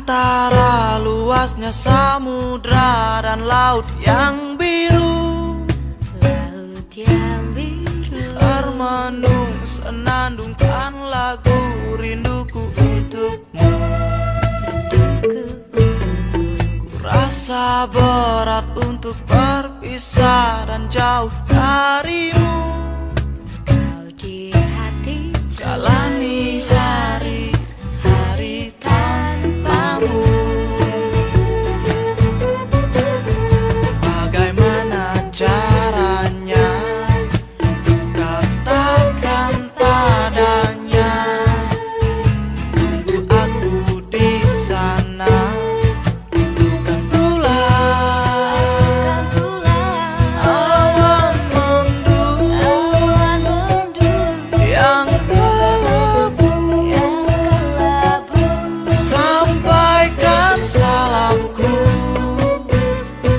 Antara luasnya samudra dan laut yang biru, laut yang biru, termenung senandungkan lagu rinduku untukmu. Ku rasa berat untuk berpisah dan jauh darimu. kau di hati, Jalani hari-hari tanpamu. Bagaimana caranya katakan padanya, tunggu aku di sana. Bukan tulah awan mendung yang kelabu. Sampaikan salamku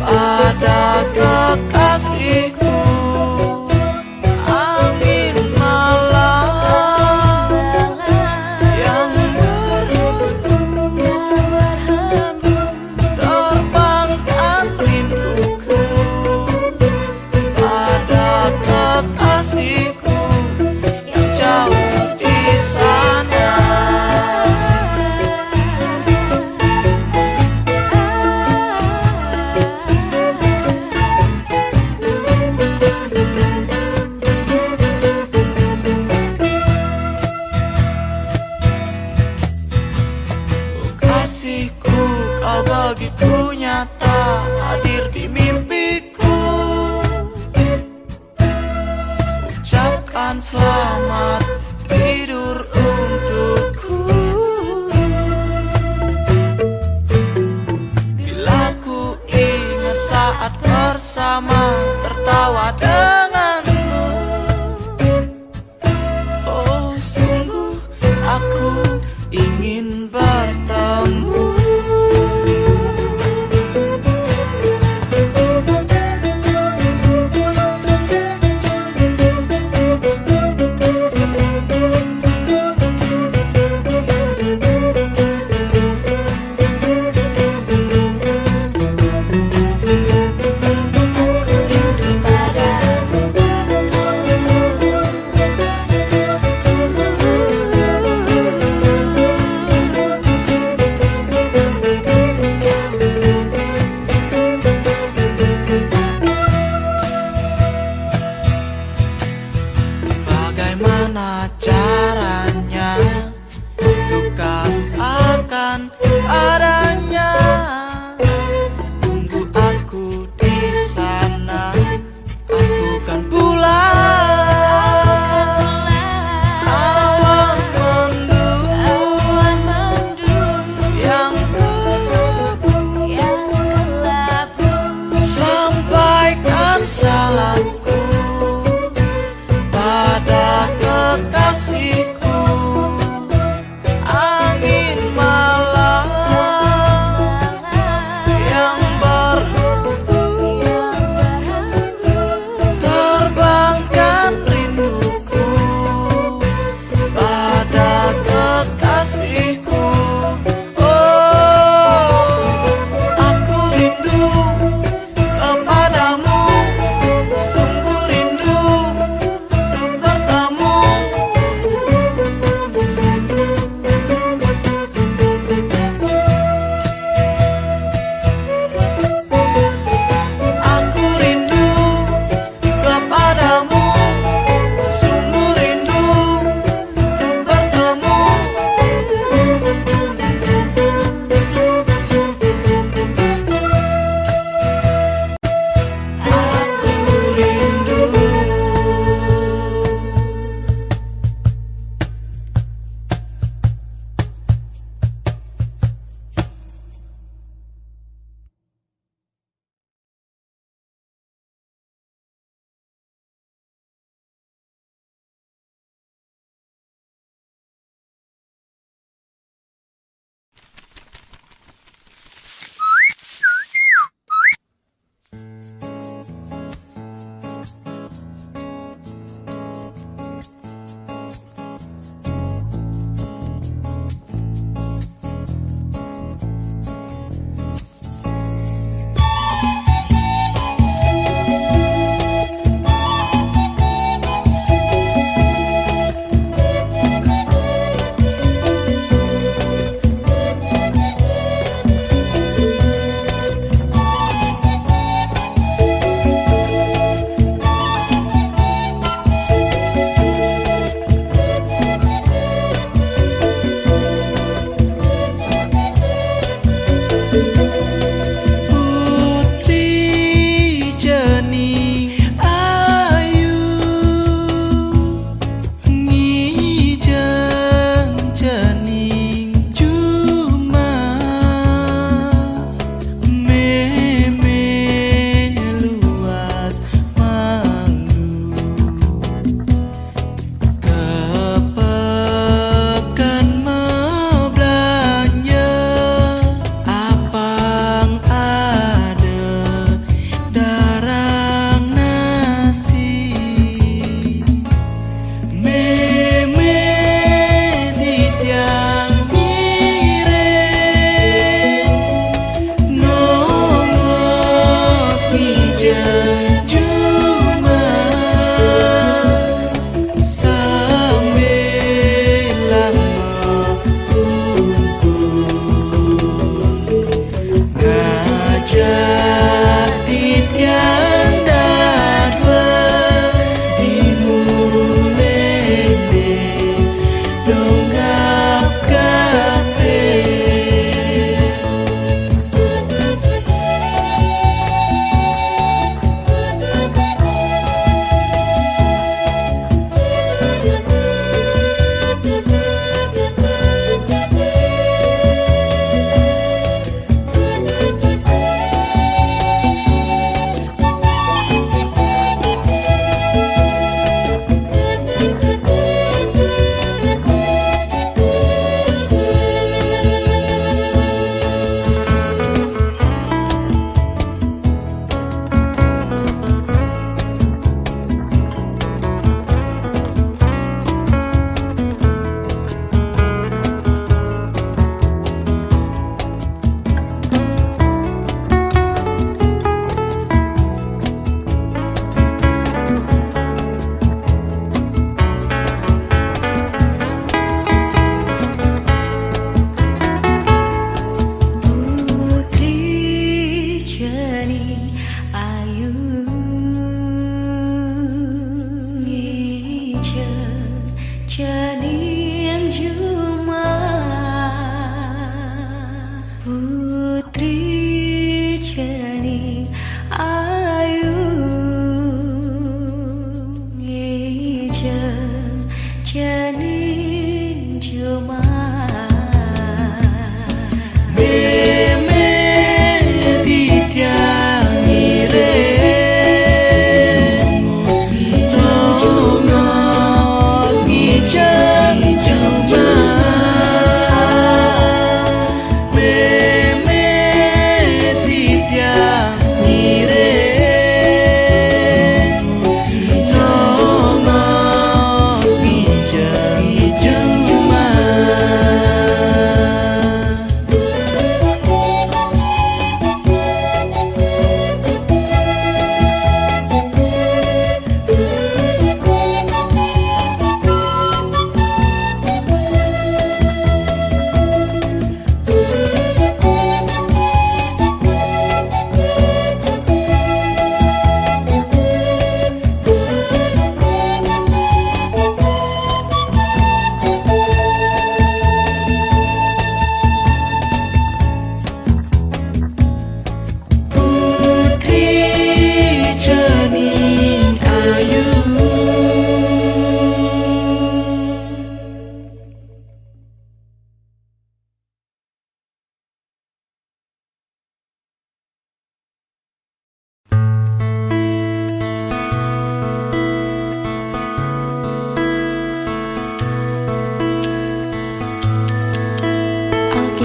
pada kekasihku. Angin malam yang berhembus, terbangkan rinduku pada kekasihku yang jauh di sana. Kasihku, kau begitu nyata hadir di mimpiku. Ucapkan selamat tidur untukku. Bila ku ingat saat bersama tertawa denganmu, oh sungguh aku ingin bertemu. aku rindu padamu.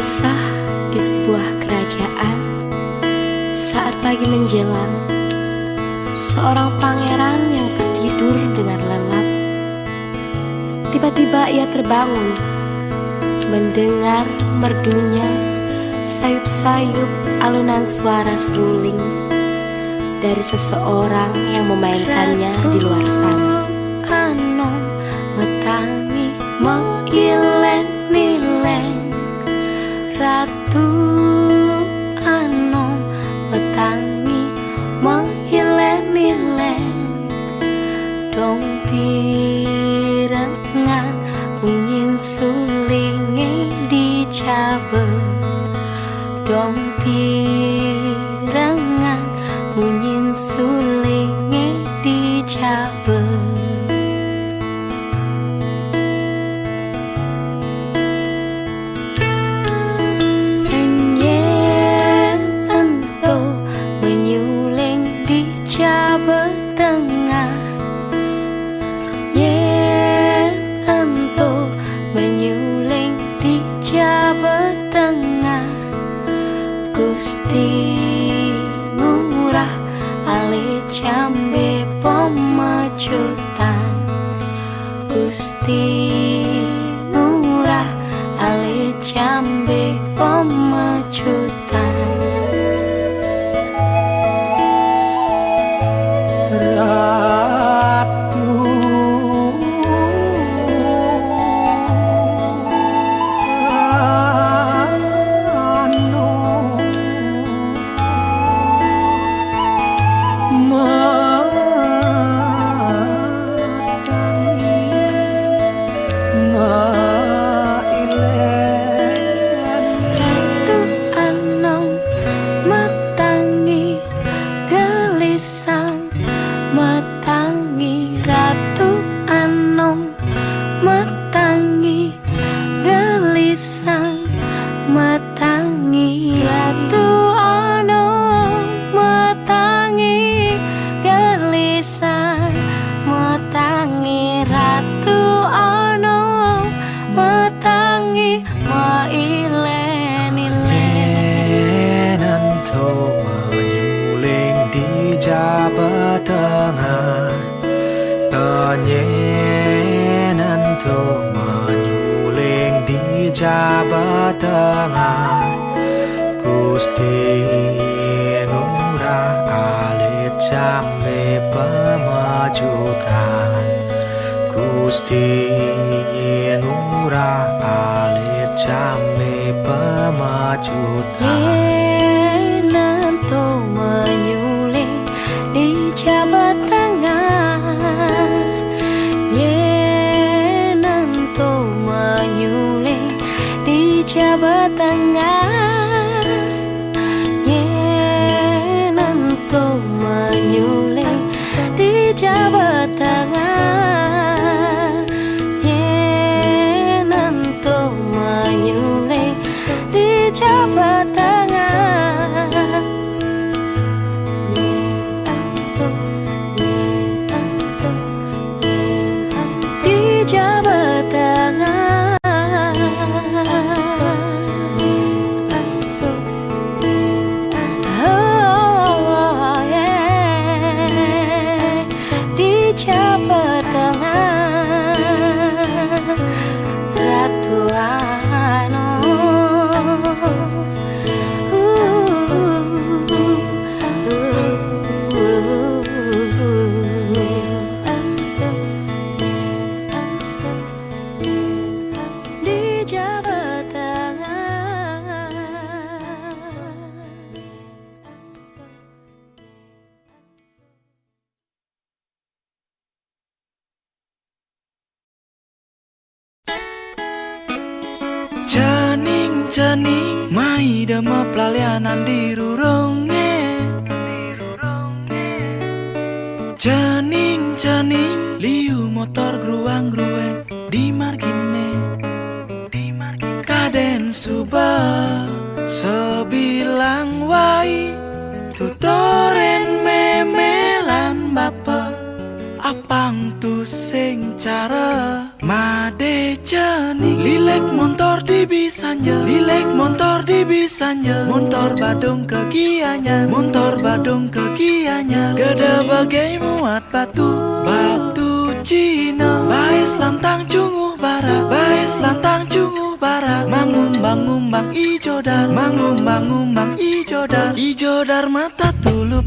Kisah di sebuah kerajaan. Saat pagi menjelang, seorang pangeran yang tertidur dengan lelap, tiba-tiba ia terbangun mendengar merdunya sayup-sayup alunan suara seruling dari seseorang yang memainkannya di luar sana. Anom metangi meilen-ilen, Ratu Anom metangi meilen-ilen, dong pirengan munyin sulinge dicabe, dong pirengan munyin sulinge dicabe. Enyen ento menyuling dicabe tengah, yen ento menyuling dicabe tengah, Gusti ngurah ale jambe pemecutan, Gusti ngurah ale jambe pemecutan. Ratu Anom metangi Gelisang metangi Ratu Anom metangi gelisang, metangi Ratu Anom metangi gelisang, metangi Ratu Anom metangi mailen-ilen. Ento menyuling di Jawa Tengah, Kenyenan tuh menyuling di Jawa Tengah, Gusti ngurah alit jambe pemajutan, Gusti ngurah alit jambe pemajutan. Yenanto menyuling di Jawa Tengah, yenanto menyuling di Jawa Tengah, yenanto menyuling di Jawa Tengah, yenanto menyuling di Jawa Tengah, di Jawa Tengah. Oh, yeah. Di Jawa Tengah, Ratu Anom. Di Jawa Tengah. Cening mai dema pelalianan di rurunge, cening liu motor gruang-grueng di margine, kaden subah sebilang wai tutoren memelan bapa, apang tu sing cara made cening lilek motor di Bisanya, lilek motor di Bisanya, motor Badung ke Gianyar, motor Badung ke Gianyar. Gede bagai muat batu, batu Cina. Bais lantang cunguh bara, bais lantang cunguh bara. Mangumbang ijo dar, mangumbang ijo dar mata tulup.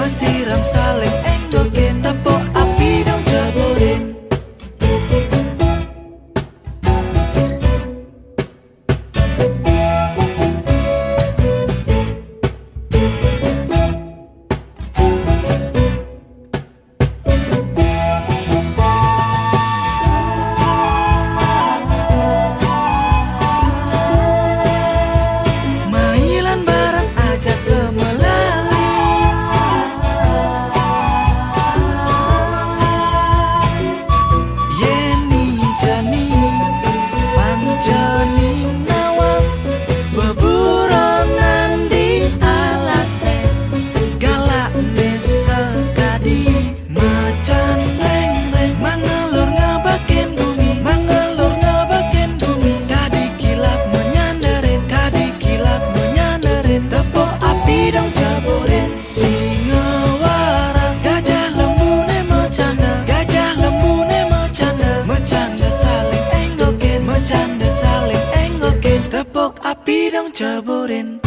Siram saling enggokin, tepuk api dong jeburin. Mailan bareng ajak ke Melali, Yeni Jani Pancani Nawang, beburonan di alase, galak desa kadi macan reng-reng. Mangelur ngebakin bumi, mangelur ngebakin bumi. Kadi kilap menyandarin, kadi kilap menyandarin. Tepuk api dong jeburin. Singa warak, gajah lembune mecanda, gajah lembune mecanda. Mecanda saling enggokin, mecanda saling enggokin. Tepuk api dong jeburin.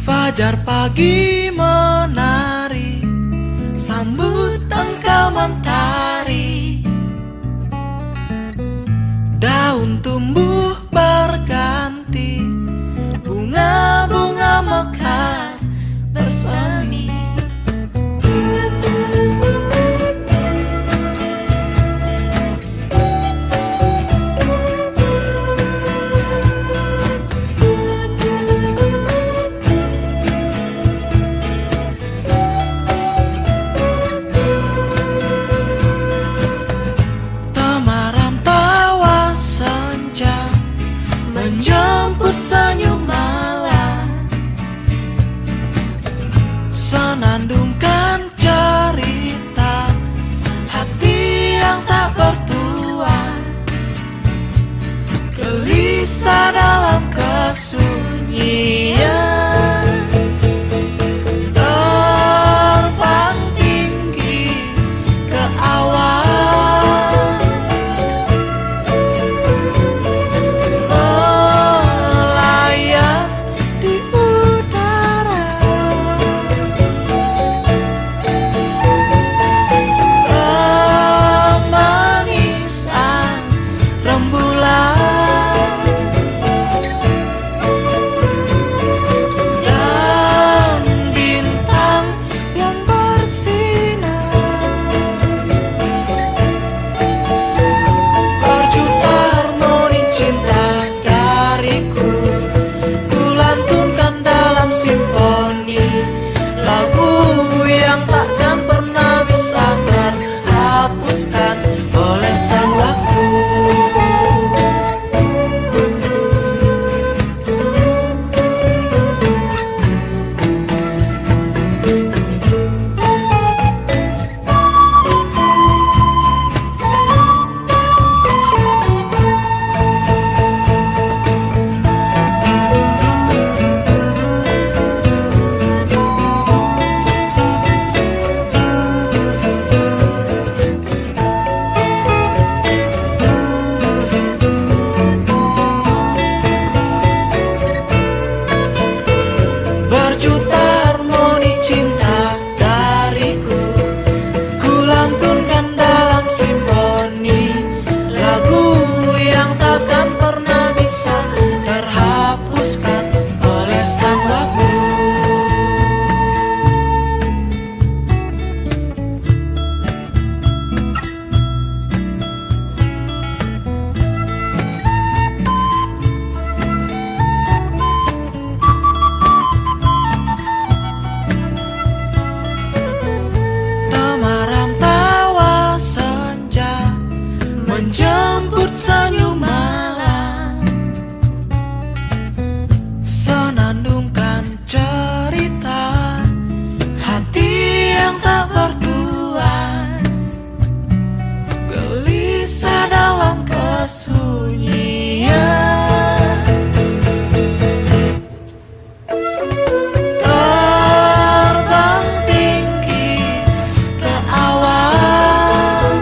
Fajar pagi menari, sambut engkau mentari. Daun tumbuh berganti, bunga-bunga mekar bersemi. Temaram tawa senja menjemput senyum malam, senandungkan cerita hati yang tak bertuan, gelisah dalam kesunyian. Terbang tinggi ke awan, melayang di udara. Kemanisan rembulan ikut senyum malam, senandungkan cerita hati yang tak bertuan, gelisah dalam kesunyian. Terbang tinggi ke awan,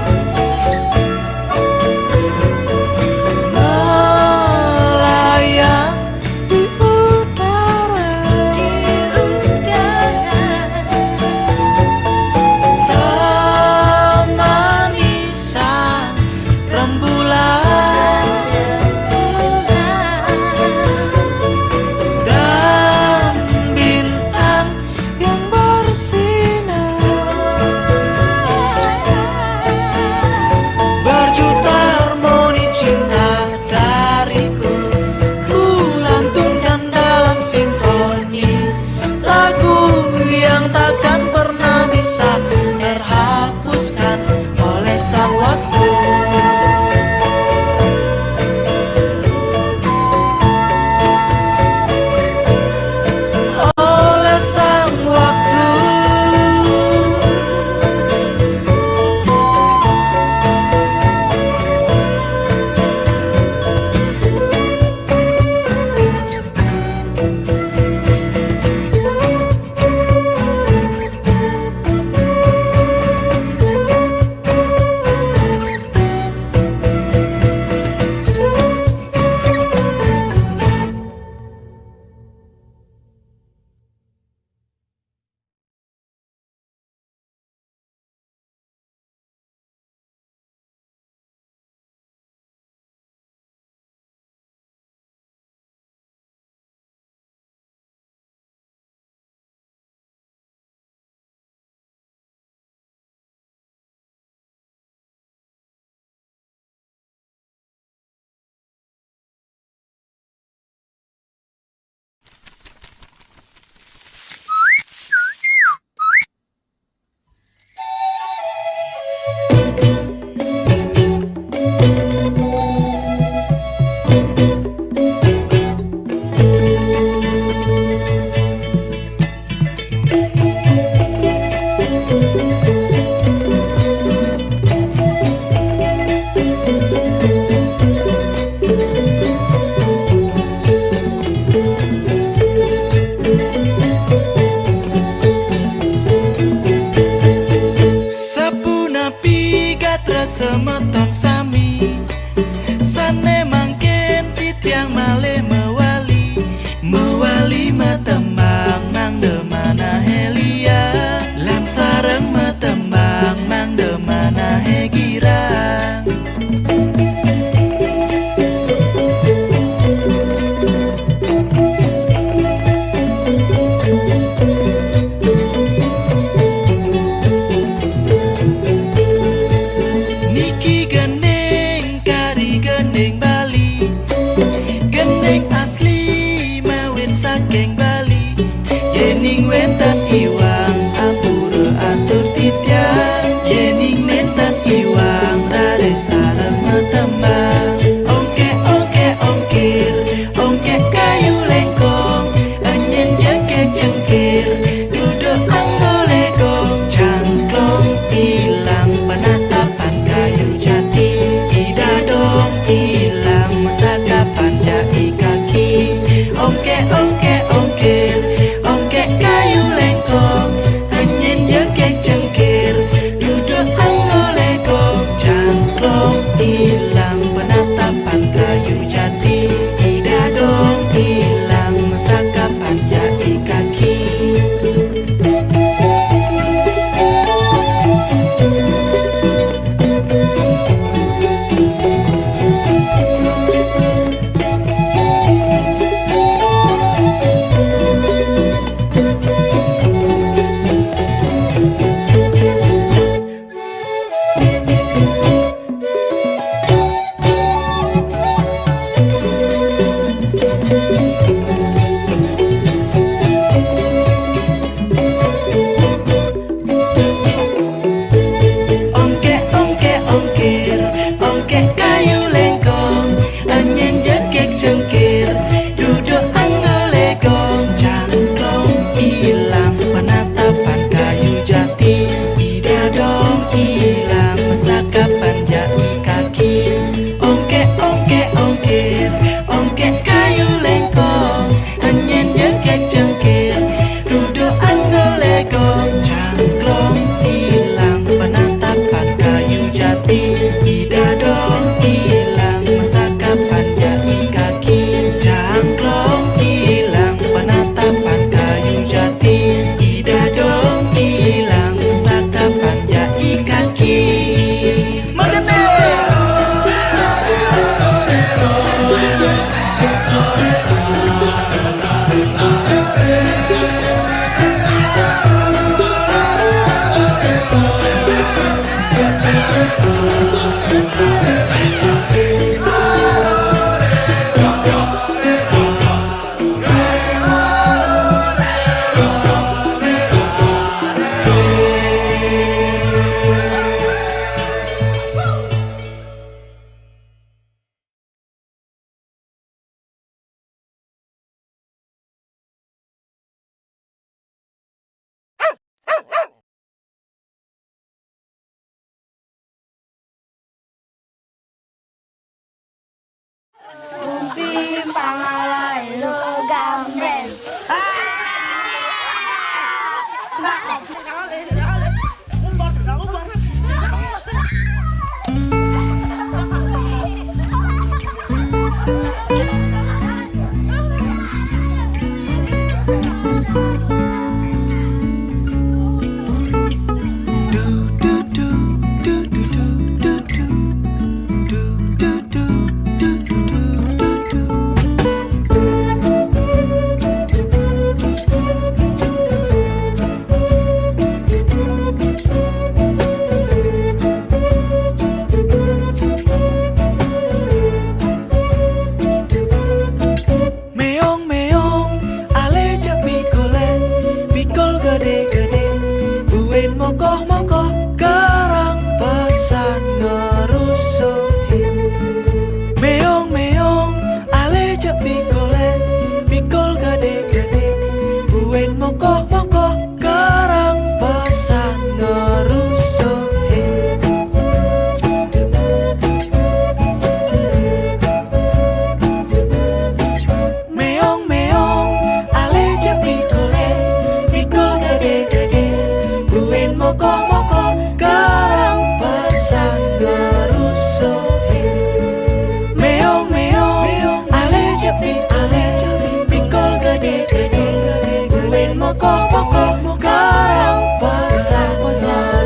pokokmu karang pasar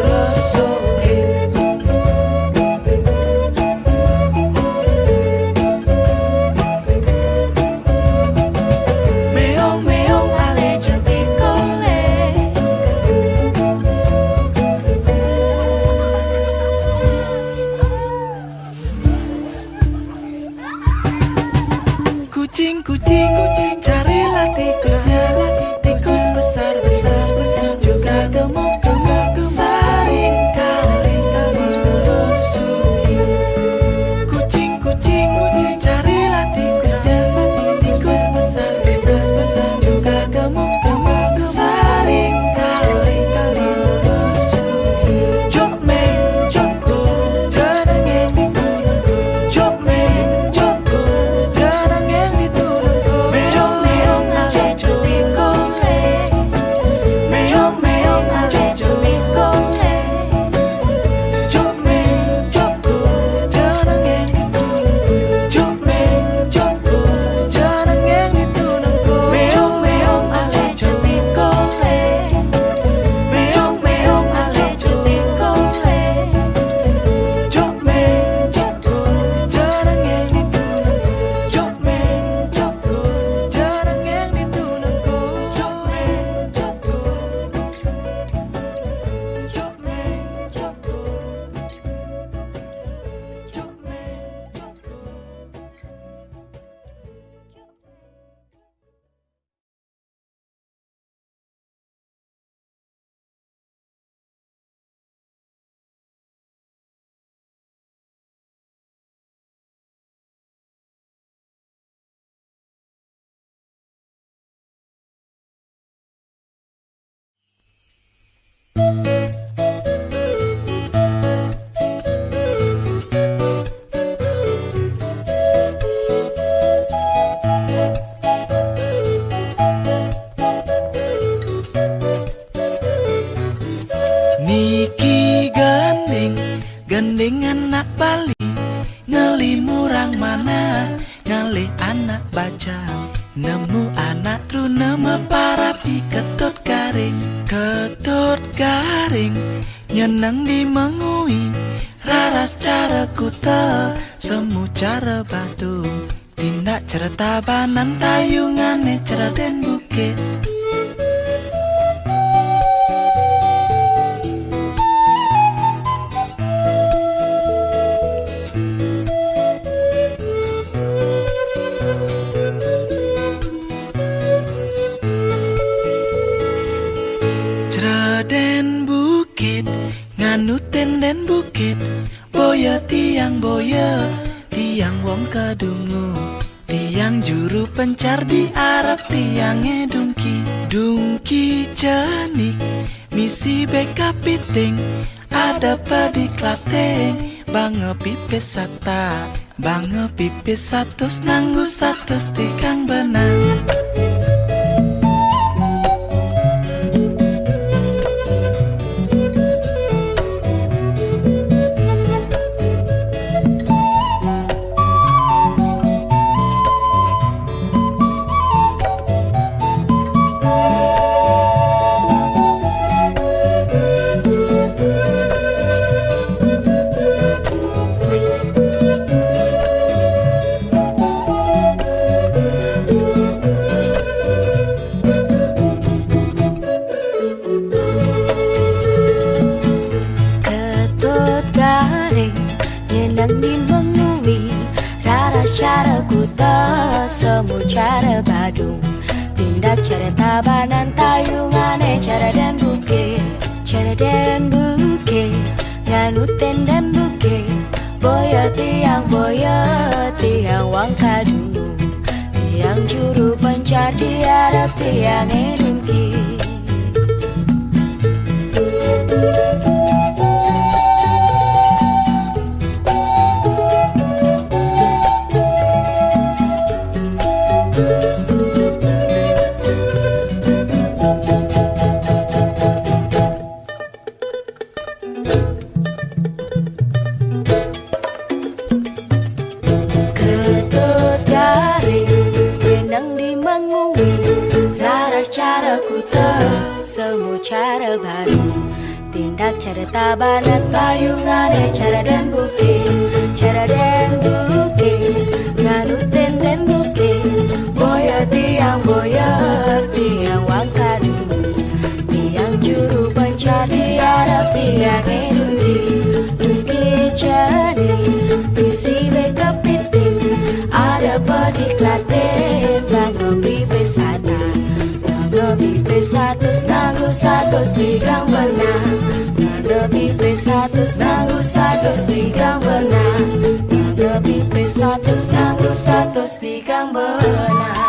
rusuhi. Meong meong ale jati kole. Kucing carilah tikusnya, tikus besar juga gemuk saring kali merusuhi. Kucing carilah tikusnya, tikus besar juga gemuk saring kali merusuhi. Jok meng jokku jeneng yang ditulungku, jok meng jokku jeneng yang ditulungku. Meong meong ale jati kole, meong meong ale jati kole. Jok meng jokku jeneng yang ditulungku, jok meng jokku jeneng yang ditulungku. Meong meong ale jati kole, meong meong ale jati kole. Jok meng jokku jeneng yang ditulungku, jok meng jokku jeneng yang ditulungku. Jok meng jokku, jok meng jokku, jok meng jokku. Niki gandeng anak Bali, ngeli murang mana, ngali anak bajang. Nemu anak tru nemu parapi ketut garing, nyeneng di mengui. Raras cara kuta, semu cara batu, tindak cara tabanan tayungane cara den bukit. Den bukit, nganuten den bukit. Boya, tiang wong kedungu. Tiang juru pencar di Arab, tiangnya dungki cenik. Misi beka piting, ada pedik lateng. Bange pipis sata, bange pipis satus, nanggu satus tikang benang. Nyenang di mengui, rara cara kuta, semu cara badung. Tindak cara tabanan tayungane cara dan bukit, nganuten dan bukit. Boya tiang wang kadungu. Tiang juru pencar di Arab, tiang edungki. Ketut garing, benang di mengui. Raras cara ku cara baru. Tindak cara tabanan payungan cara dan bukti. Cara dan bukti nganuten dan bukti. Boya tiang wangkadu. Tiang juru pencari Arab tiang enundi. Nundi jadi isi beka piting. Ada pediklaten bang ngopi pesata. Ngopi pesatus nanggu satus tigang benang. Ngopi pesatus nanggu satus tigang benang. Ngopi pesatus nanggu satus tigang benang.